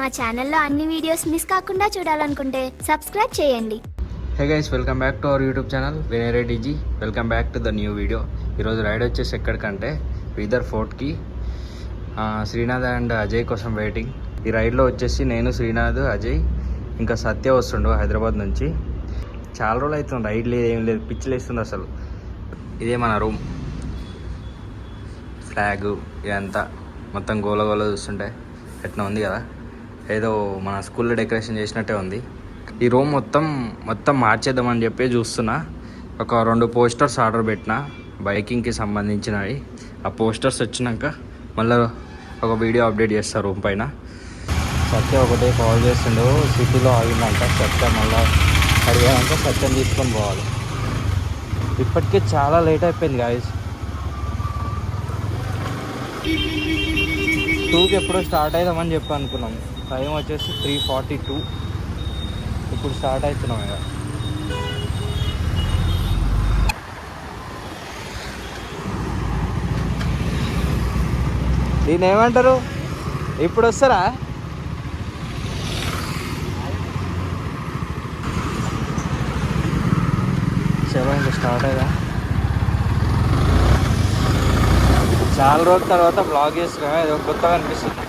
మా ఛానల్లో అన్ని వీడియోస్ మిస్ కాకుండా చూడాలనుకుంటే సబ్స్క్రైబ్ చేయండి. Hey guys, welcome back to our YouTube channel Vinay DG. Welcome back to the new video. ఈరోజు రైడ్ వచ్చేసి ఎక్కడికంటే బీదర్ ఫోర్ట్కి. శ్రీనాథ్ అండ్ అజయ్ కోసం వెయిటింగ్. ఈ రైడ్లో వచ్చేసి నేను, శ్రీనాథ్, అజయ్ ఇంకా సత్య వస్తుండు హైదరాబాద్ నుంచి. చాలా రోజులు అవుతుంది రైడ్ లేదు, ఏం లేదు, పిచ్చిలేస్తుంది అసలు. ఇదే మన రూమ్, ఫ్లాగ్ ఇదంతా మొత్తం గోల గోల చూస్తుంటే ఎట్లా ఉంది కదా, ఏదో మన స్కూల్లో డెకరేషన్ చేసినట్టే ఉంది. ఈ రూమ్ మొత్తం మార్చేద్దామని చెప్పి చూస్తున్నా. ఒక 2 పోస్టర్స్ ఆర్డర్ పెట్టిన బైకింగ్కి సంబంధించినవి. ఆ పోస్టర్స్ వచ్చినాక మళ్ళీ ఒక వీడియో అప్డేట్ చేస్తా రూమ్ పైన. సత్య ఒకటే కాల్ చేస్తుండు, సిటీలో ఆగిందంట. సత్య మళ్ళీ అడిగానంటే సత్యం తీసుకొని పోవాలి. ఇప్పటికే చాలా లేట్ అయిపోయింది గాయస్. 2కి ఎప్పుడో స్టార్ట్ అవుదామని చెప్పి అనుకున్నాం. టైం వచ్చేసి 3:42. ఇప్పుడు స్టార్ట్ అవుతున్నాం ఇక. దీన్ని ఏమంటారు? ఇప్పుడు వస్తారా? చలో ఇంకా స్టార్ట్ అయ్యా. చాలా రోజుల తర్వాత బ్లాగ్ చేస్తున్నాం, ఏదో కొత్తగా అనిపిస్తుంది.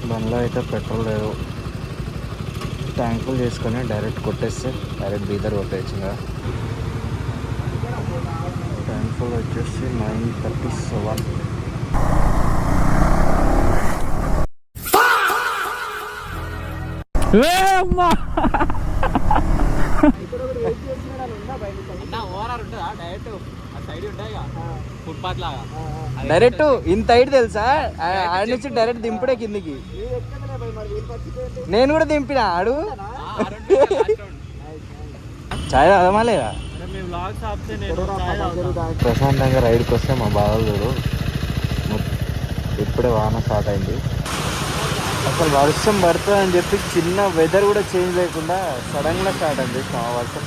బండ్లో అయితే పెట్రోల్ లేదు. ట్యాంక్ ఫుల్ చేసుకొని డైరెక్ట్ కొట్టేస్తే డైరెక్ట్ బీదర్ కొట్టేయచ్చు కదా. ట్యాంక్ ఫుల్ వచ్చేసి 9:37. డైరెక్ట్ ఇంత హైట్ తెలుసా? ఆడ నుంచి డైరెక్ట్ దింపుడే కిందికి. నేను కూడా దింపిన ఆడు. చాయ్ తాగమా లేదా? ప్రశాంతంగా రైడ్కి వస్తే మా బాధలు చూడు. ఇప్పుడే వాన స్టార్ట్ అయింది. అసలు వర్షం పడుతుందని చెప్పి చిన్న వెదర్ కూడా చేంజ్ లేకుండా సడన్గా స్టార్ట్ అయింది వర్షం.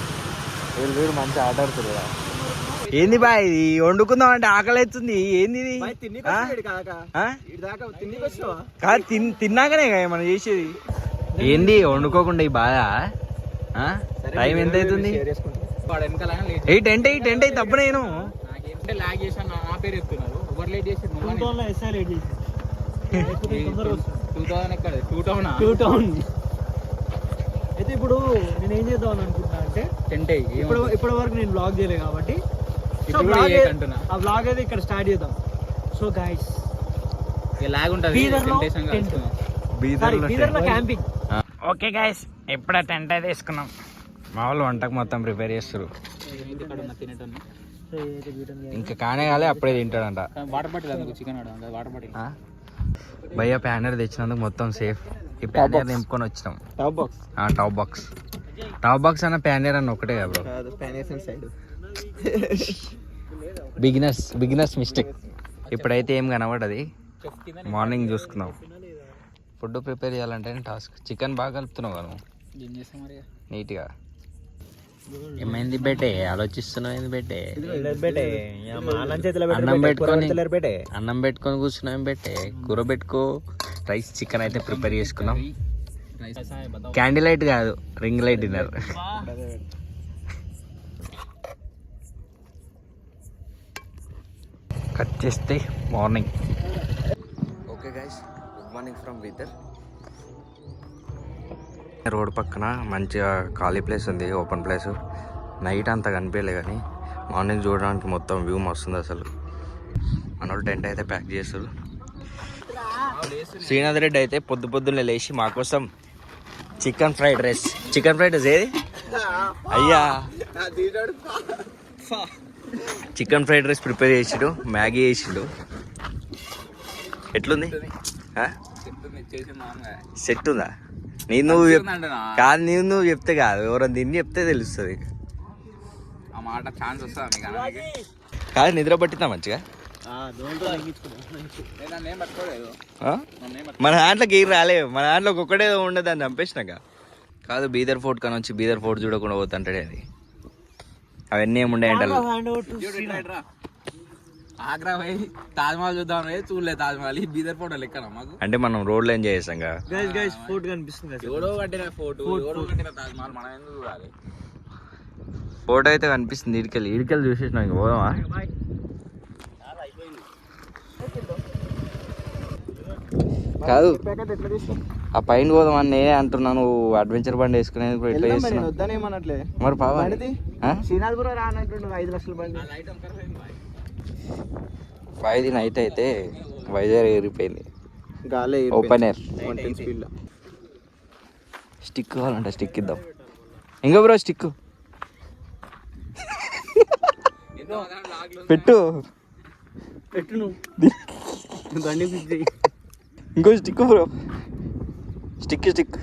వీళ్ళు మంచి ఆట ఆడుతుంది కదా. ఏంది బాయ్ ఇది? వండుకుందాం అంటే ఆకలి అవుతుంది. ఏంది ఇది? కాదు, తిన్నాకనే కదా మనం చేసేది. ఏంది వండుకోకుండా ఈ బాధ? టైం ఎంత అవుతుంది? 8 తప్ప నేను అయితే ఇప్పుడు నేను ఏం చేద్దాం అనుకుంటున్నా అంటే ఇప్పటి వరకు నేను బ్లాగ్ చేయలేదు కాబట్టి ఆ బ్లాగ్ అయితే ఇక్కడ స్టార్ట్ చేద్దాం. సో గైస్, బీదర్లో క్యాంపింగ్. ఓకే గైస్, ఇప్పుడే టెంట్ అయితే వేసుకున్నాం. మా వాళ్ళు వంటకు మొత్తం ప్రిపేర్ చేస్తారు. ఇంకా కానే కాలే అప్పుడే తింటాడంట. భయ్య ప్యానర్ తెచ్చినందుకు మొత్తం సేఫ్. ఈ ప్యానర్ నింపుకొని వచ్చినాం. టాప్ బాక్స్ అన్న ప్యానర్ అన్న ఒకటే కదా బ్రో. Beginners mistake. ఇప్పుడైతే ఏం కనబడది, మార్నింగ్ చూసుకుందాం. ఫుడ్ ప్రిపేర్ చేయాలంటే టాస్క్. చికెన్ బాగా కలుపుతున్నావు కదా నువ్వు నీట్గా. ఏమైంది బేటే? ఆలోచిస్తున్నావు ఏంది బేటే? అన్నం పెట్టుకొని కూర్చున్నాం బేటే. కూర పెట్టుకో. రైస్ చికెన్ అయితే ప్రిపేర్ చేసుకున్నాం. క్యాండిల్ లైట్ కాదు, రింగ్ లైట్ డిన్నర్. కట్ చేస్తే morning. Okay guys, good morning from Bidar. Road పక్కన మంచిగా ఖాళీ ప్లేస్ ఉంది, ఓపెన్ ప్లేస్. నైట్ అంతా కనిపించలే కానీ మార్నింగ్ చూడడానికి మొత్తం వ్యూ మస్తుంది అసలు. మన వాళ్ళు టెంట్ అయితే ప్యాక్ చేస్తారు. శ్రీనాథ్ రెడ్డి అయితే పొద్దున్నే లేచి మా కోసం చికెన్ ఫ్రైడ్ రైస్ ఏది అయ్యా, చికెన్ ఫ్రైడ్ రైస్ ప్రిపేర్ చేసిండు. మ్యాగీ చేసిండు. ఎట్లుంది? సెట్ ఉందా? నువ్వు చెప్తే కాదు, ఎవరైనా తిని చెప్తే తెలుస్తుంది. కాదు, నిద్ర పట్టిందా మంచిగా? మన దాంట్లోకి ఏం రాలేవు. మన దాంట్లో ఒక్కడే ఉండదు, దాన్ని చంపేసినాక. కాదు, బీదర్ ఫోర్ట్ కానీ వచ్చి బీదర్ ఫోర్ట్ చూడకుండా పోతుంటాడే. అది అవన్నీ ఏముండే అంటే ఆగ్రా పోయి తాజ్మహల్ చూద్దాం చూడలేదు తాజ్మహల్ బీదర్ ఫోటోలు ఎక్కడ మాకు అంటే మనం రోడ్లో ఎంజాయ్ చేసాం కదా. గైస్ ఫోటో కనిపిస్తుంది కదా. ఎవడో కట్టిన ఫోటో ఎవడో కట్టిన తాజ్మహల్ మనం ఎందుకు చూడాలి. ఫోటో అయితే కనిపిస్తుంది. ఈడికెళ్ళి చూసేసినాం. ఇంక పోదామా? కాదు ఆ పైన పోదామని నేనే అంటున్నాను. అడ్వెంచర్ బండి వేసుకునేది ఇప్పుడు ఎట్లా చేస్తున్నావు? వద్దనేమనట్లే మరి పావా శ్రీనాథ్పురం రానంటుండు 5 లక్షల బండి. పైది నైట్ అయితే వైజాగ్ ఎగిరిపోయింది. గాలి ఓపెన్ ఎయిర్. స్టిక్ కావాలంటే స్టిక్ ఇద్దాం. ఇంకా బ్రో స్టిక్ పెట్టు నువ్వు బండి ఫిక్స్ చేయి. ఇంకో స్టిక్ బ్రో. స్టిక్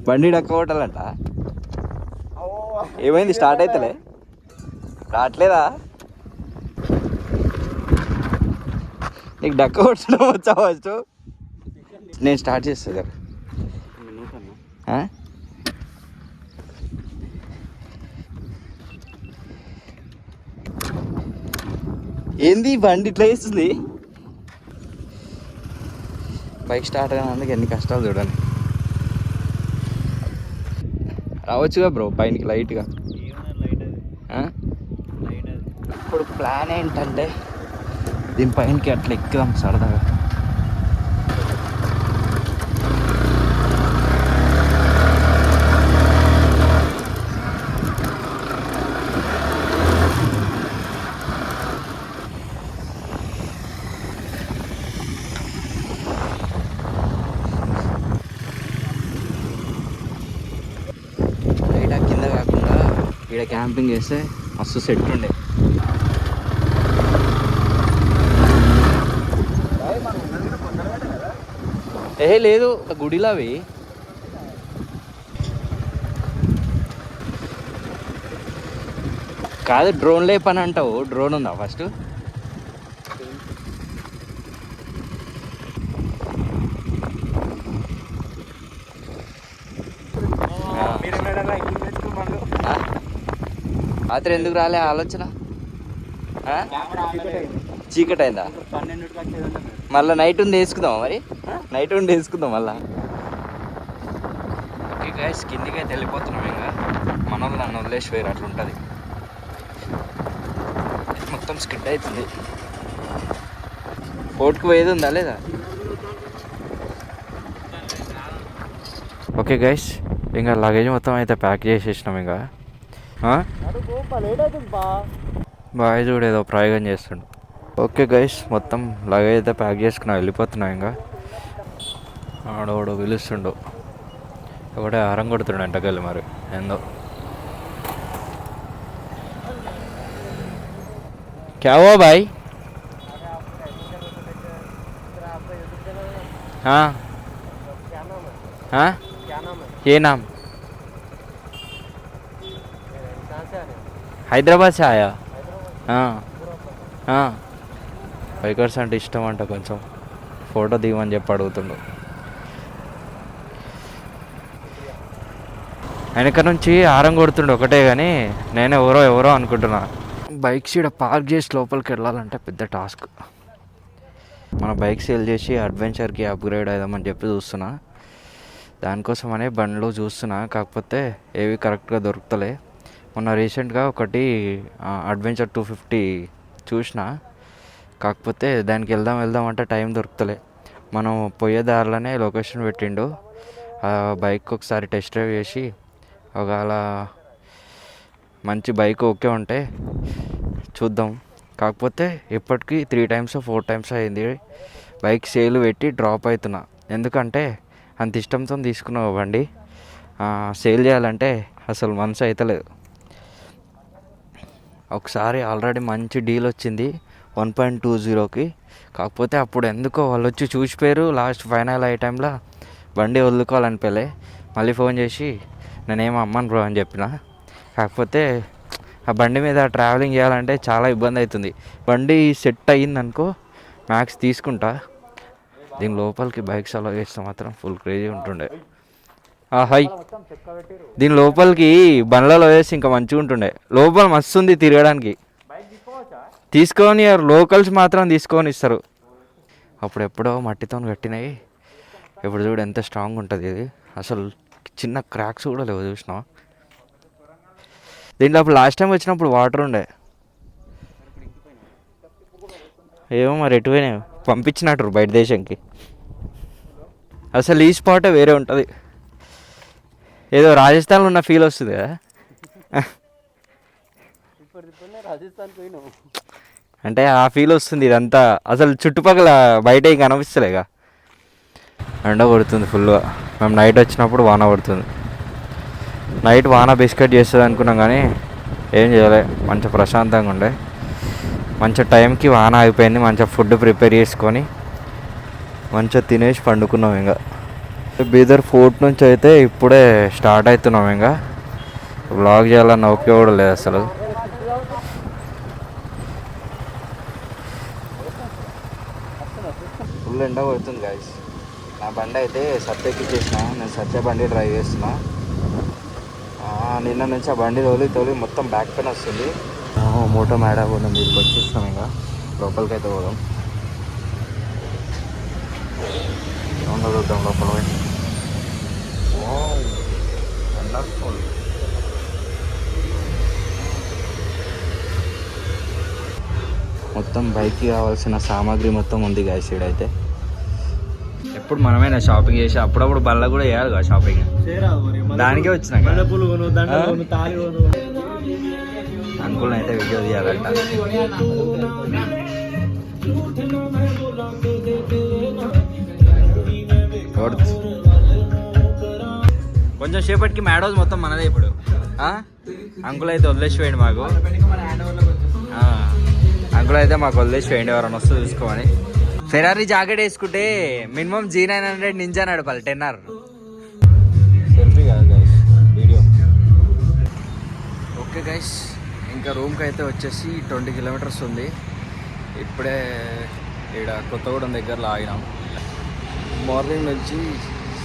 బండి డక్క కొట్టాలంట. ఏమైంది? స్టార్ట్ అవుతలే? రావట్లేదా? నీకు డక్క కొట్టడం వచ్చా ఫస్ట్? నేను స్టార్ట్ చేస్తా కదా. ఏంది బండి ఇట్లా వేస్తుంది? బైక్ స్టార్ట్ అయినందుకు ఎన్ని కష్టాలు చూడండి. రావచ్చుగా బ్రో పైనకి లైట్గా. ఇప్పుడు ప్లాన్ ఏంటంటే దీని పైనకి అట్లా ఎక్కుదాం సరదాగా. కింద కాకుండా ఇక్కడ క్యాంపింగ్ చేస్తే మస్తు సెట్ ఉండే. లేదు గుడిలో అవి. కాదు డ్రోన్ లేపని అంటావు. డ్రోన్ ఉందా ఫస్ట్? రాత్రి ఎందుకు రాలే ఆలోచన? చీకటి అయిందా? మళ్ళీ నైట్ ఉంది వేసుకుందాం. మరి నైట్ ఉండి వేసుకుందాం మళ్ళా. ఓకే గైస్, కిందికి అయితే వెళ్ళిపోతున్నాం. ఇంకా మన వాళ్ళు నన్ను వదిలేసిపోయారు. అట్లా ఉంటుంది. మొత్తం స్కిడ్ అవుతుంది. ఫోర్ట్కి పోయేది ఉందా లేదా? ఓకే గైస్, ఇంకా లగేజ్ మొత్తం అయితే ప్యాక్ చేసేసినాం. ఇంకా బాయ్ చూడు ఏదో ప్రయోగం చేస్తుండు. ఓకే గైస్, మొత్తం లగేజ్ అయితే ప్యాక్ చేసుకున్నా వెళ్ళిపోతున్నాం. ఇంకా ఆడోడు పిలుస్తుండు. ఒకటే హారం కొడుతుండు ఎంటకెళ్ళి. మరి ఏందో क्या हुआ भाई? हाँ हाँ ये नाम హైదరాబాద్ से आया. బైకర్స్ అంటే ఇష్టం అంట. కొంచెం ఫోటో దిగమని చెప్పి అడుగుతుండు. వెనక నుంచి హారం కొడుతుండు ఒకటే, కానీ నేను ఎవరో అనుకుంటున్నా. బైక్స్ ఇక్కడ పార్క్ చేసి లోపలికి వెళ్ళాలంటే పెద్ద టాస్క్. మన బైక్ సేల్ చేసి అడ్వెంచర్కి అప్గ్రేడ్ అవుదామని చెప్పి చూస్తున్నా. దానికోసమనే బండ్లు చూస్తున్నా, కాకపోతే ఏవి కరెక్ట్గా దొరుకుతలే. మొన్న రీసెంట్గా ఒకటి అడ్వెంచర్ 250 చూసిన, కాకపోతే దానికి వెళ్దాం అంటే టైం దొరుకుతలే. మనం పోయే దారిలోనే లొకేషన్ పెట్టిండు. ఆ బైక్ ఒకసారి టెస్ట్ డ్రైవ్ చేసి ఒకవేళ మంచి బైక్ ఓకే ఉంటే చూద్దాం. కాకపోతే ఇప్పటికీ 3 times 4 times అయింది బైక్ సేల్ పెట్టి డ్రాప్ అవుతున్నా. ఎందుకంటే అంత ఇష్టంతో తీసుకున్నావు బండి, సేల్ చేయాలంటే అసలు మనసు అవుతలేదు. ఒకసారి ఆల్రెడీ మంచి డీల్ వచ్చింది 1.20కి. కాకపోతే అప్పుడు ఎందుకో వాళ్ళు వచ్చి చూసిపోయారు. లాస్ట్ ఫైనల్ అయ్యే టైంలో బండి వదులుకోవాలనిపోలే. మళ్ళీ ఫోన్ చేసి నేనేమో అమ్మను బ్రో అని చెప్పిన. కాకపోతే ఆ బండి మీద ట్రావెలింగ్ చేయాలంటే చాలా ఇబ్బంది అవుతుంది. బండి సెట్ అయ్యిందనుకో మ్యాక్స్ తీసుకుంటా. దీని లోపలికి బైక్స్ అలా వేస్తే మాత్రం ఫుల్ క్రేజీ ఉంటుండే. హాయ్ దీని లోపలికి బండ్లలో వేసి ఇంకా మంచిగా ఉంటుండే. లోపల మస్తు ఉంది తిరగడానికి. తీసుకొని లోకల్స్ మాత్రం తీసుకొని ఇస్తారు. అప్పుడు ఎప్పుడో మట్టితో కట్టినాయి. ఇప్పుడు చూడు ఎంత స్ట్రాంగ్ ఉంటుంది ఇది. అసలు చిన్న క్రాక్స్ కూడా లేవు చూసినా. దీంట్లో అప్పుడు లాస్ట్ టైం వచ్చినప్పుడు వాటర్ ఉండే. ఏమో మరి ఎటు పోయినాయి, పంపించినట్టు బయట దేశంకి. అసలు ఈ స్పాటే వేరే ఉంటుంది. ఏదో రాజస్థాన్లో ఉన్న ఫీల్ వస్తుంది కదా. అంటే ఆ ఫీల్ వస్తుంది. ఇదంతా అసలు చుట్టుపక్కల బయట ఏం కనిపిస్తలేగా. ఎండ కొడుతుంది ఫుల్గా. మేము నైట్ వచ్చినప్పుడు వాన పడుతుంది. నైట్ వాన బిస్కెట్ చేస్తుంది అనుకున్నాం కానీ ఏం చేయలే. మంచిగా ప్రశాంతంగా ఉండే. మంచిగా టైంకి వాన అయిపోయింది. మంచిగా ఫుడ్ ప్రిపేర్ చేసుకొని మంచిగా తినేసి పండుకున్నాం. ఇంకా బీదర్ ఫోర్ట్ నుంచి అయితే ఇప్పుడే స్టార్ట్ అవుతున్నాం. ఇంకా వ్లాగ్ చేయాలన్న ఓపిక కూడా లేదు అసలు. ఫుల్ ఎండ పడుతుంది గాయస్. నా బండి అయితే సత్యకిచ్చేసిన. నేను సత్య బండి డ్రైవ్ చేస్తున్నా. నిన్న నుంచి ఆ బండి తోలి మొత్తం బ్యాక్ పెయిన్ వస్తుంది. మోటో మేడా పోదాం, దీనికి వచ్చేస్తాం. ఇంకా లోపలికి అయితే పోదాం. ఏమన్నా చూద్దాం లోపల పోయి. వండర్ఫుల్. మొత్తం బైక్కి కావాల్సిన సామాగ్రి మొత్తం ఉంది గాయస్ ఈడైతే. ఎప్పుడు మనమైనా షాపింగ్ చేసి అప్పుడప్పుడు బల్ల కూడా చేయాలి కదా షాపింగ్. దానికే వచ్చినా అంకుల్ అయితే వీడియో తీయాలంట. కొంచెం సేపటికి మ్యాడోస్ మొత్తం మనదే ఇప్పుడు. అంకుల్ అయితే వదిలేసిపోయింది మాకు. అంకుల్ అయితే మాకు వదిలేసిపోయింది ఎవరైనా వస్తే చూసుకోమని. ఫెరారీ జాకెట్ వేసుకుంటే మినిమం G900 నింజా నడపాలి 10R. సెల్ఫీ కాదు గైస్, వీడియో. ఓకే గైస్, ఇంకా రూమ్కి అయితే వచ్చేసి 20 కిలోమీటర్స్ ఉంది. ఇప్పుడే ఇక్కడ కొత్తగూడెం దగ్గరలో ఆగినాం. మార్నింగ్ నుంచి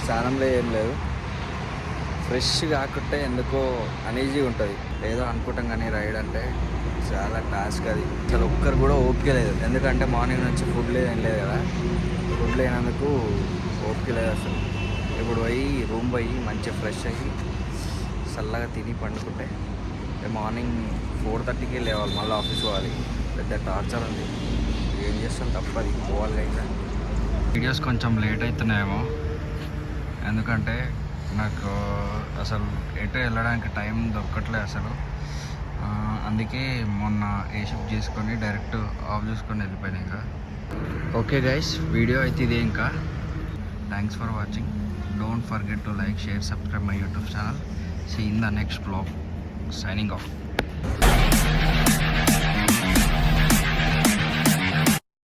స్నానంలో ఏం లేదు. ఫ్రెష్ కాకుంటే ఎందుకో అనీజీ ఉంటుంది. ఏదో అనుకుంటాం కానీ రైడ్ అంటే చాలా టాస్క్ అది. అసలు ఒక్కరు కూడా ఓపిక లేదు. ఎందుకంటే మార్నింగ్ నుంచి ఫుడ్ లేదు, ఏం లేదు కదా. ఫుడ్ లేనందుకు ఓపిక లేదు అసలు. ఇప్పుడు పోయి రూమ్ పోయి మంచిగా ఫ్రెష్ అయ్యి చల్లగా తిని పండుకుంటే మార్నింగ్ 4:30కి లేవాలి, మళ్ళీ ఆఫీస్ పోవాలి. పెద్ద టార్చర్ ఉంది. ఏం చేస్తాం, తప్పది, పోవాలి కదా. వీడియోస్ కొంచెం లేట్ అవుతున్నాయేమో, ఎందుకంటే నాకు అసలు ఎటు వెళ్ళడానికి టైం దొరకట్లేదు అసలు. అందుకే మొన్న ఏ షిఫ్ట్ చేసుకొని డైరెక్ట్ ఆఫ్ చేసుకొని వెళ్ళిపోయాను. ఇంకా ఓకే గైస్, వీడియో అయితే ఇదే. ఇంకా thanks for watching. Don't forget to like, share, subscribe my YouTube channel. See in the next vlog. Signing of.